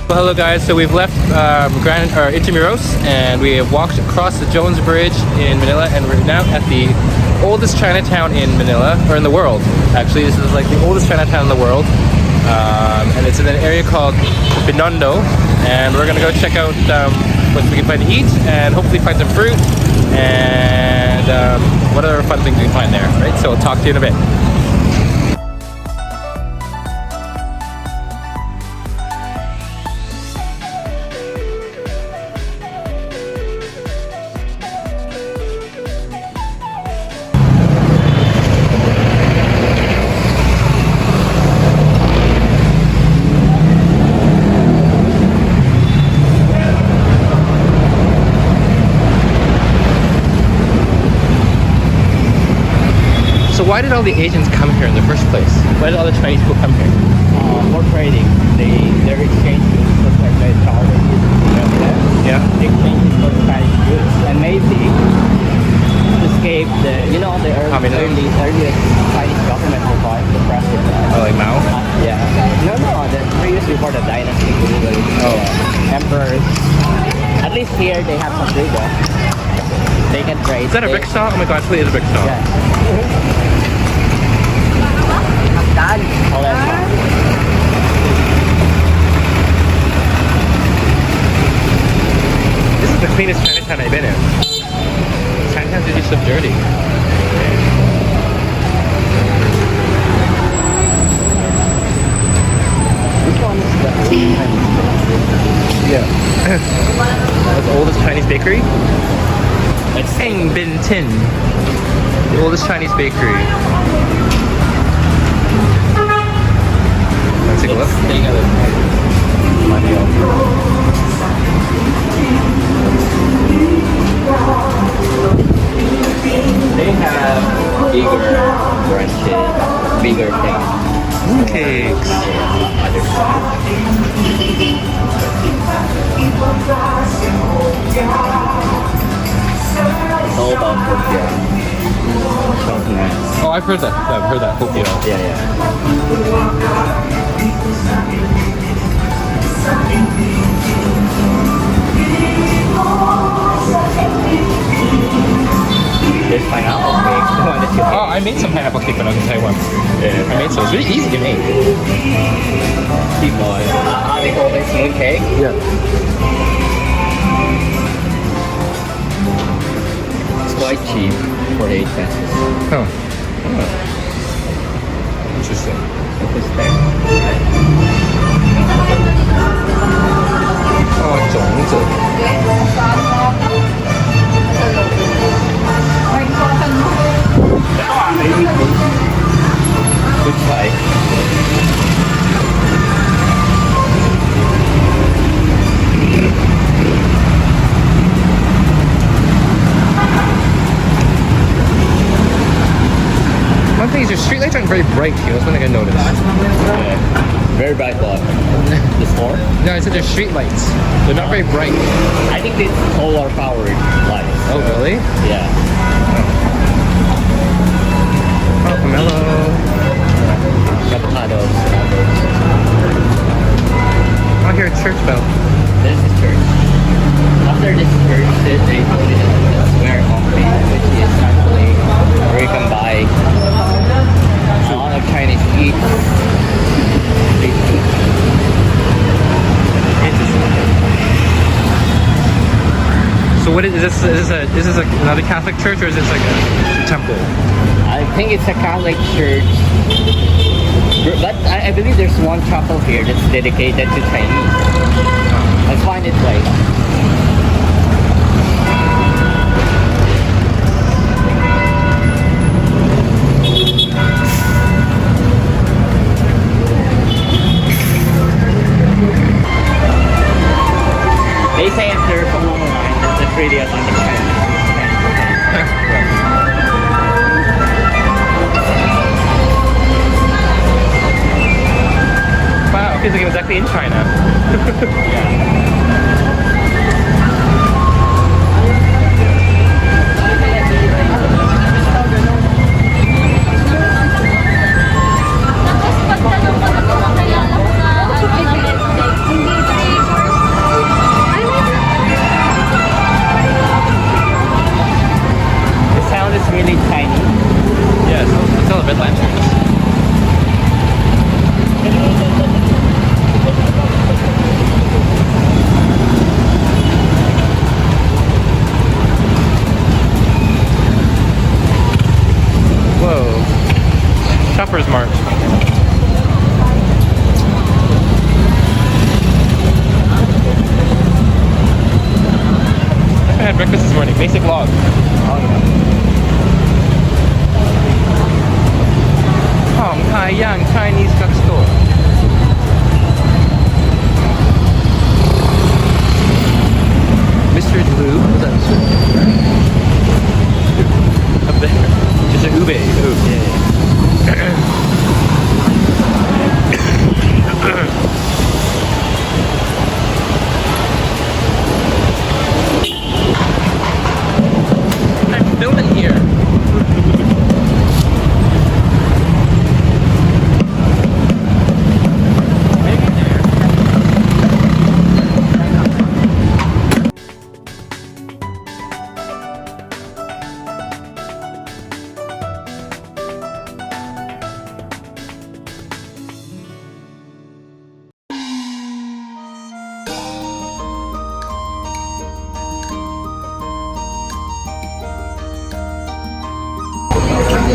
Well, hello guys. So we've left Intramuros and we have walked across the Jones Bridge in Manila, and we're now at the oldest Chinatown in Manila, or in the world. Actually, this is like the oldest Chinatown in the world, and it's in an area called Binondo. And we're gonna go check out what we can find to eat, and hopefully find some fruit and what other fun things we can find there. Right. So I'll talk to you in a bit. Why did all the Asians come here in the first place? Why did all the Chinese people come here? For trading. They're exchanging for like dollars. You know that? Yeah. They exchange for Chinese goods. And maybe to escape the earliest Chinese government will buy the president. Oh, like Mao? Yeah. No, the previous before the dynasty. Emperors. At least here they have some freedom. They can trade. Is that a brick stall? Oh my god, it is a brick stall. Yeah. This is the cleanest Chinatown I've been in. Chinatowns are just so dirty. Which one is the Yeah. That's the oldest Chinese bakery? It's Hang Bin Tin. The oldest Chinese bakery. Let's take a look. They have bigger branches, bigger things. Cakes. Other side. It's all about Tokyo. Something nice. Oh, I've heard that. I've heard that. Tokyo. Yeah. There's pineapple cake. The one that you Oh, I made some pineapple cake when I was in Taiwan. Yeah. I made some. It's really easy to make. Keep going. They call this moon cake? Yeah. It's quite cheap for 8 pesos. Oh. Interesting. Interesting. Oh, 种子. Good try. One thing is your streetlights aren't very bright here. That's one thing I noticed. Yeah. Very bright light. The store? No, I said they're streetlights. They're not very bright. I think it's solar powered lights. Oh, really? Yeah. Oh, pomelo. Avocados. Oh, here, a church bell. This is church. After this church, they put it in the square concrete, which is actually where you can buy a lot of Chinese street food. So what is this? Is this another Catholic church, or is this like a temple? I think it's a Catholic church, but I believe there's one chapel here that's dedicated to Chinese. Let's find its way. They say if there's a long line, that's really a lot of Chinese. Wow, it feels like it was actually in China. Yeah. Shoppers Mart. I had breakfast this morning. Basic log. Hong Kai Yang Chinese drugstore. Mr. Blue. What's that? Up there. Just a ube. Oh, yeah. I'm filming here.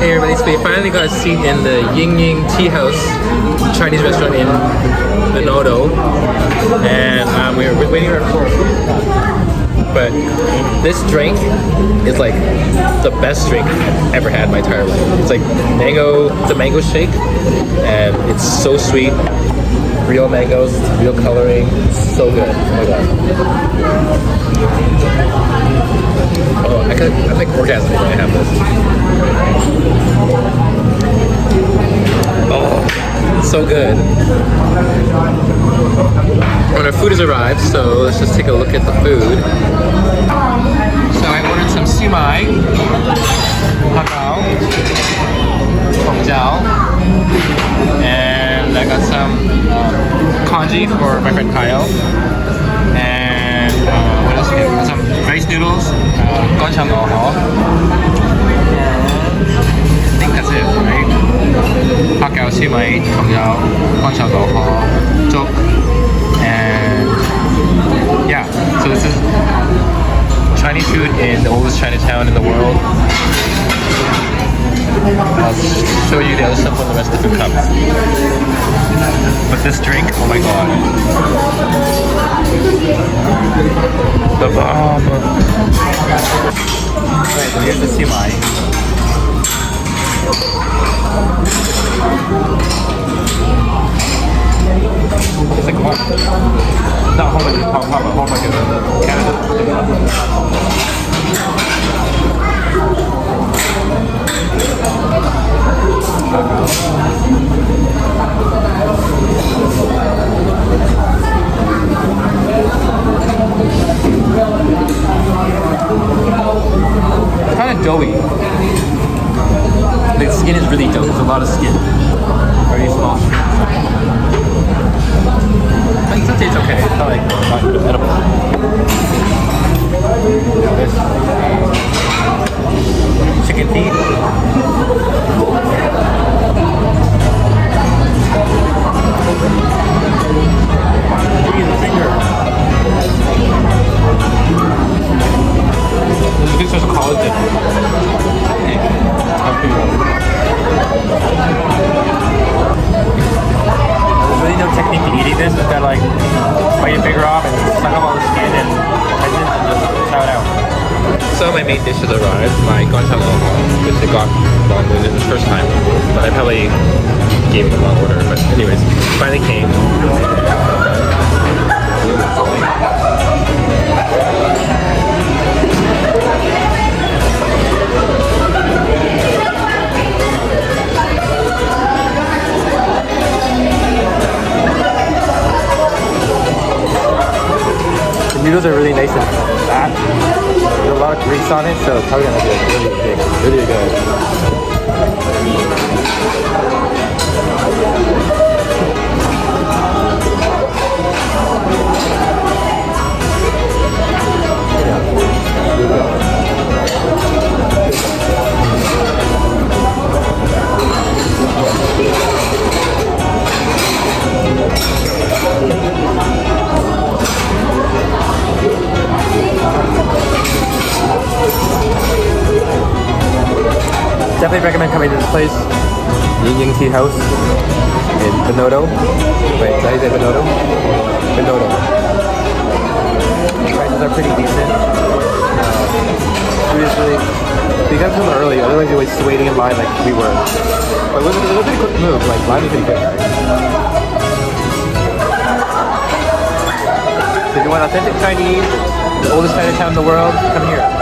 Hey everybody, so we finally got a seat in the YinYing tea house, Chinese restaurant in Binondo, and we were waiting for our food. But this drink is like the best drink I've ever had in my entire life. It's like mango, it's a mango shake, and it's so sweet. Real mangoes, real coloring, it's so good. Oh my god. Oh, I'm like orgasming when I have this. Oh, it's so good. Well, our food has arrived, so let's just take a look at the food. So I ordered some siumai, hakao, hongjiao, and I got some congee for my friend Kyle. And what else we have? Some rice noodles, gochujang oho. I think that's it, right? Hakao, siumai, hongjiao, gochujang oho, jok, and yeah. So this is Chinese food in the oldest Chinatown in the world. I'll show you the other stuff when the rest of the food comes. But this drink, oh my god. The bomb. Alright, so here's the siumai. It's like home. Not home like Hong Kong, but home like in Canada. It's kind of doughy. The skin is really doughy. There's a lot of skin. Very small. I think it tastes okay. It's not like not edible. Now this chicken feet. Look at the finger. This is just collagen. There's really no technique to eating this. It's got like bite your finger off and suck up all the skin and just chow it out. So my main dish has arrived, my gochujang oho, which I got wrong with it the first time, but I probably gave it the wrong order. But anyways, it finally came. The noodles are really nice and fat. There's a lot of grease on it, so it's probably gonna be like really big, really good. Definitely recommend coming to this place. YinYing Tea House in Binondo. Wait, did I say Binondo? Binondo. Prices are pretty decent. Seriously, you gotta come early, otherwise you're just waiting in line like we were. But it was a pretty quick move, like line was pretty quick, right? So if you want authentic Chinese, the oldest Chinatown in the world, come here.